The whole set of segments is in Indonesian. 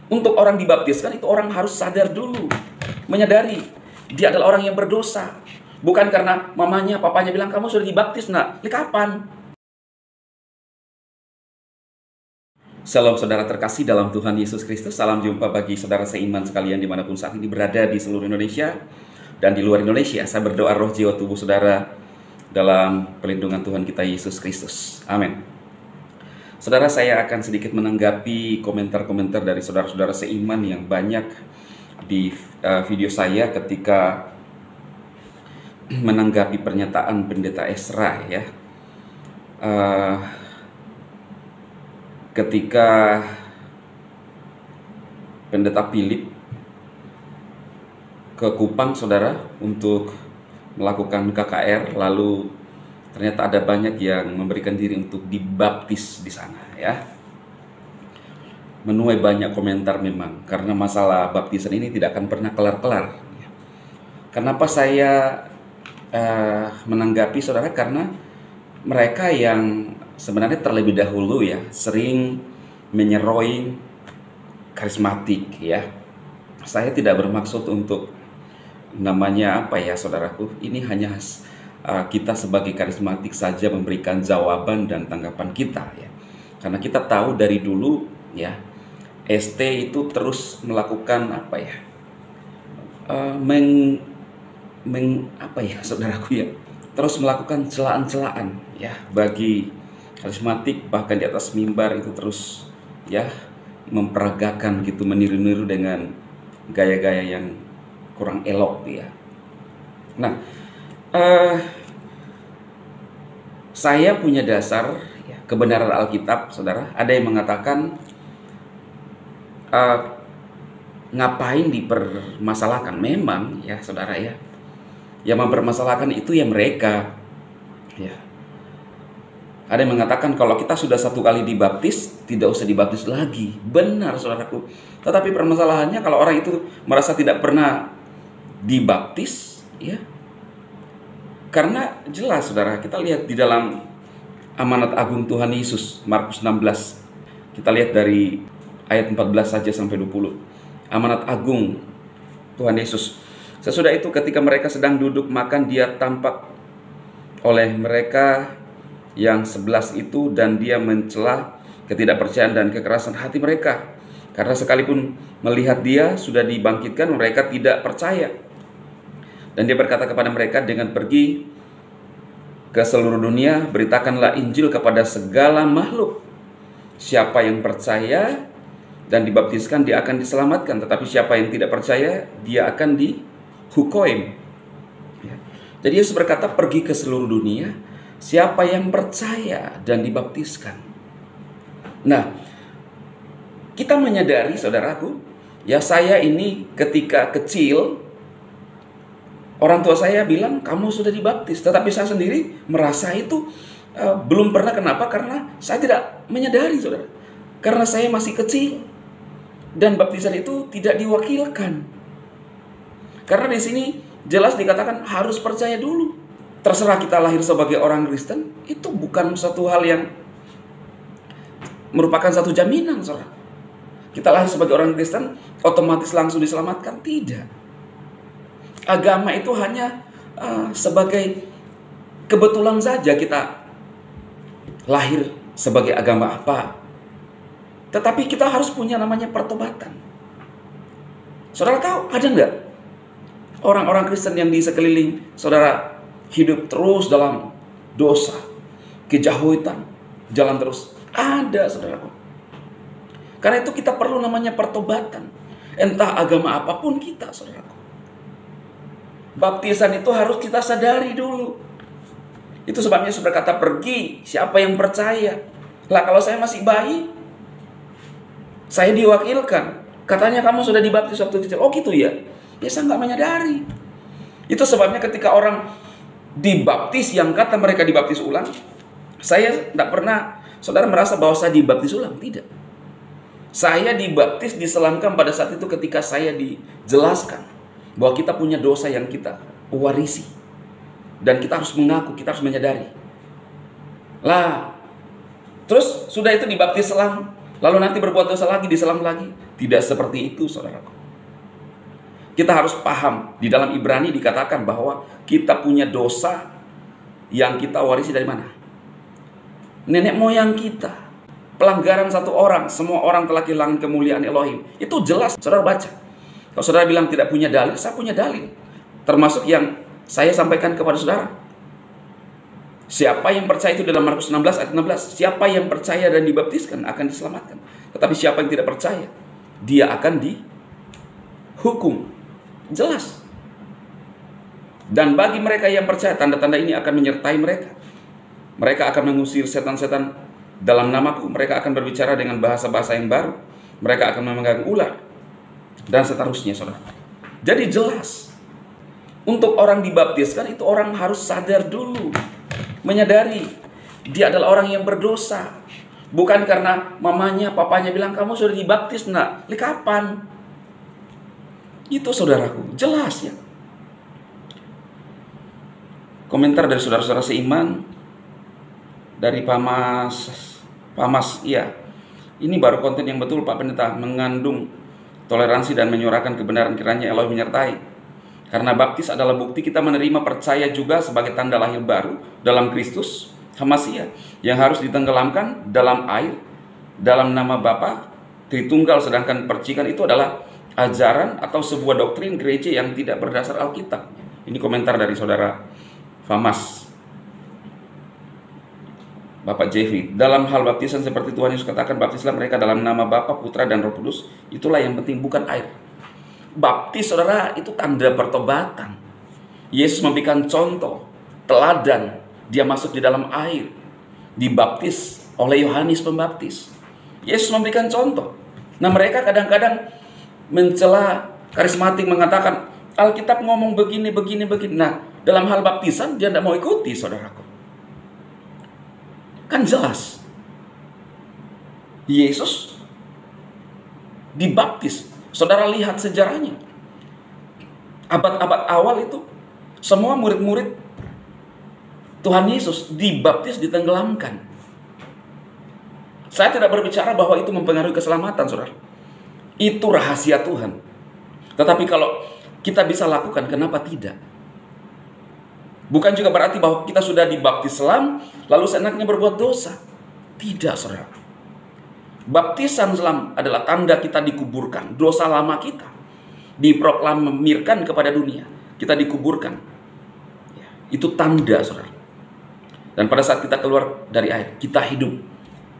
Untuk orang dibaptiskan itu orang harus sadar dulu, menyadari dia adalah orang yang berdosa. Bukan karena mamanya, papanya bilang kamu sudah dibaptis nak. Kapan? Salam saudara terkasih dalam Tuhan Yesus Kristus. Salam jumpa bagi saudara seiman sekalian dimanapun saat ini berada di seluruh Indonesia dan di luar Indonesia. Saya berdoa roh jiwa tubuh saudara dalam perlindungan Tuhan kita Yesus Kristus. Amin. Saudara, saya akan sedikit menanggapi komentar-komentar dari saudara-saudara seiman yang banyak di video saya ketika menanggapi pernyataan Pendeta Ezra ya. Ketika Pendeta Philip ke Kupang, saudara, untuk melakukan KKR, lalu ternyata ada banyak yang memberikan diri untuk dibaptis di sana ya. Menuai banyak komentar memang, karena masalah baptisan ini tidak akan pernah kelar-kelar. Kenapa saya menanggapi saudara? Karena mereka yang sebenarnya terlebih dahulu ya sering menyeruai karismatik ya. Saya tidak bermaksud untuk namanya apa ya saudaraku, ini hanya kita sebagai karismatik saja memberikan jawaban dan tanggapan kita ya. Karena kita tahu dari dulu ya, ST itu terus melakukan apa ya, saudaraku ya, terus melakukan celaan-celaan ya bagi karismatik, bahkan di atas mimbar itu terus ya memperagakan gitu, meniru-niru dengan gaya-gaya yang kurang elok ya. Nah, saya punya dasar ya, kebenaran Alkitab, saudara. Ada yang mengatakan ngapain dipermasalahkan? Memang ya, saudara ya, yang mempermasalahkan itu ya mereka. Ya. Ada yang mengatakan kalau kita sudah satu kali dibaptis, tidak usah dibaptis lagi. Benar, saudaraku. Tetapi permasalahannya kalau orang itu merasa tidak pernah dibaptis, ya. Karena jelas saudara, kita lihat di dalam amanat agung Tuhan Yesus, Markus 16. Kita lihat dari ayat 14 saja sampai 20. Amanat agung Tuhan Yesus. Sesudah itu ketika mereka sedang duduk makan, dia tampak oleh mereka yang 11 itu, dan dia mencela ketidakpercayaan dan kekerasan hati mereka. Karena sekalipun melihat dia sudah dibangkitkan, mereka tidak percaya. Dan dia berkata kepada mereka, dengan pergi ke seluruh dunia, beritakanlah Injil kepada segala makhluk. Siapa yang percaya dan dibaptiskan, dia akan diselamatkan. Tetapi siapa yang tidak percaya, dia akan dihukum. Ya. Jadi Yesus berkata, pergi ke seluruh dunia. Siapa yang percaya dan dibaptiskan. Nah, kita menyadari saudaraku, ya saya ini ketika kecil, orang tua saya bilang kamu sudah dibaptis, tetapi saya sendiri merasa itu belum pernah. Kenapa? Karena saya tidak menyadari, saudara. Karena saya masih kecil dan baptisan itu tidak diwakilkan. Karena di sini jelas dikatakan harus percaya dulu. Terserah kita lahir sebagai orang Kristen, itu bukan satu hal yang merupakan satu jaminan, saudara. Kita lahir sebagai orang Kristen otomatis langsung diselamatkan, tidak. Agama itu hanya sebagai kebetulan saja kita lahir sebagai agama apa. Tetapi kita harus punya namanya pertobatan. Saudara tahu ada enggak orang-orang Kristen yang di sekeliling saudara hidup terus dalam dosa, kejahutan, jalan terus? Ada, saudaraku. Karena itu kita perlu namanya pertobatan. Entah agama apapun kita, saudaraku. Baptisan itu harus kita sadari dulu. Itu sebabnya Yesus berkata, pergi siapa yang percaya. Lah kalau saya masih bayi, saya diwakilkan. Katanya kamu sudah dibaptis waktu kecil. Oh gitu ya. Ya saya nggak menyadari. Itu sebabnya ketika orang dibaptis yang kata mereka dibaptis ulang, saya tidak pernah saudara merasa bahwa saya dibaptis ulang. Tidak. Saya dibaptis, diselamkan pada saat itu ketika saya dijelaskan bahwa kita punya dosa yang kita warisi. Dan kita harus mengaku, kita harus menyadari. Lah, terus sudah itu dibaptis selam, lalu nanti berbuat dosa lagi, diselam lagi. Tidak seperti itu, saudaraku. Kita harus paham, di dalam Ibrani dikatakan bahwa kita punya dosa yang kita warisi dari mana? Nenek moyang kita. Pelanggaran satu orang, semua orang telah kehilangan kemuliaan Elohim. Itu jelas, saudara baca. Kalau saudara bilang tidak punya dalil, saya punya dalil. Termasuk yang saya sampaikan kepada saudara. Siapa yang percaya itu dalam Markus 16 ayat 16. Siapa yang percaya dan dibaptiskan akan diselamatkan. Tetapi siapa yang tidak percaya, dia akan dihukum. Jelas. Dan bagi mereka yang percaya, tanda-tanda ini akan menyertai mereka. Mereka akan mengusir setan-setan dalam namaku. Mereka akan berbicara dengan bahasa-bahasa yang baru. Mereka akan memegang ular. Dan seterusnya, saudara. Jadi jelas. Untuk orang dibaptiskan, itu orang harus sadar dulu. Menyadari dia adalah orang yang berdosa. Bukan karena mamanya, papanya bilang, kamu sudah dibaptis, nak. Kapan? Itu saudaraku, jelas ya. Komentar dari saudara-saudara seiman, dari Pamas, iya. Ini baru konten yang betul, Pak Pendeta, mengandung toleransi dan menyuarakan kebenaran, kiranya Elohim menyertai. Karena baptis adalah bukti kita menerima percaya juga sebagai tanda lahir baru dalam Kristus Hamasia, yang harus ditenggelamkan dalam air dalam nama Bapa Tritunggal. Sedangkan percikan itu adalah ajaran atau sebuah doktrin gereja yang tidak berdasar Alkitab. Ini komentar dari saudara Famas. Bapak Jeffrey, dalam hal baptisan seperti Tuhan Yesus katakan, baptislah mereka dalam nama Bapa, Putra, dan Roh Kudus. Itulah yang penting, bukan air. Baptis, saudara, itu tanda pertobatan. Yesus memberikan contoh, teladan. Dia masuk di dalam air, dibaptis oleh Yohanes Pembaptis. Yesus memberikan contoh. Nah, mereka kadang-kadang mencela karismatik, mengatakan Alkitab ngomong begini. Nah, dalam hal baptisan dia tidak mau ikuti, saudaraku. Kan jelas. Yesus dibaptis. Saudara lihat sejarahnya. Abad-abad awal itu, semua murid-murid Tuhan Yesus dibaptis, ditenggelamkan. Saya tidak berbicara bahwa itu mempengaruhi keselamatan, saudara. Itu rahasia Tuhan. Tetapi kalau kita bisa lakukan, kenapa tidak? Bukan juga berarti bahwa kita sudah dibaptis selam, lalu seenaknya berbuat dosa. Tidak, saudara. Baptisan selam adalah tanda kita dikuburkan. Dosa lama kita diproklamirkan kepada dunia. Kita dikuburkan. Itu tanda, saudara. Dan pada saat kita keluar dari air, kita hidup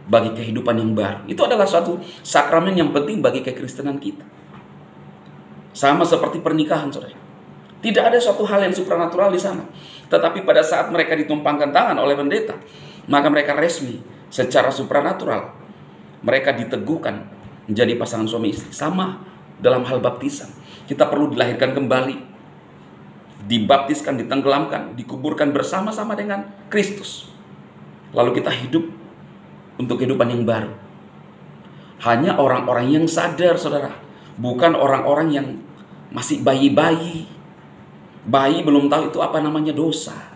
bagi kehidupan yang baru. Itu adalah suatu sakramen yang penting bagi kekristenan kita. Sama seperti pernikahan, saudara. Tidak ada suatu hal yang supranatural di sana. Tetapi pada saat mereka ditumpangkan tangan oleh pendeta, maka mereka resmi secara supranatural. Mereka diteguhkan menjadi pasangan suami istri. Sama dalam hal baptisan. Kita perlu dilahirkan kembali, dibaptiskan, ditenggelamkan, dikuburkan bersama-sama dengan Kristus. Lalu kita hidup untuk kehidupan yang baru. Hanya orang-orang yang sadar, saudara. Bukan orang-orang yang masih bayi-bayi. Bayi belum tahu itu apa namanya dosa.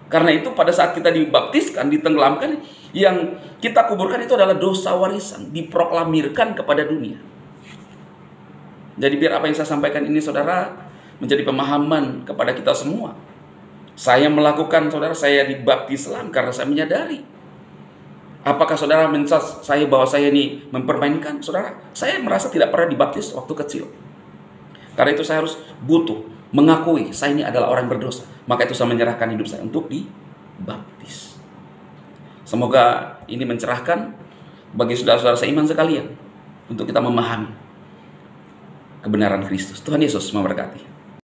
Karena itu pada saat kita dibaptiskan, ditenggelamkan, yang kita kuburkan itu adalah dosa warisan. Diproklamirkan kepada dunia. Jadi biar apa yang saya sampaikan ini, saudara, menjadi pemahaman kepada kita semua. Saya melakukan, saudara, saya dibaptis selam karena saya menyadari. Apakah saudara mencap saya bahwa saya ini mempermainkan? Saudara, saya merasa tidak pernah dibaptis waktu kecil. Karena itu saya harus butuh mengakui saya ini adalah orang berdosa. Maka itu saya menyerahkan hidup saya untuk dibaptis. Semoga ini mencerahkan bagi saudara-saudara seiman sekalian untuk kita memahami kebenaran Kristus. Tuhan Yesus memberkati.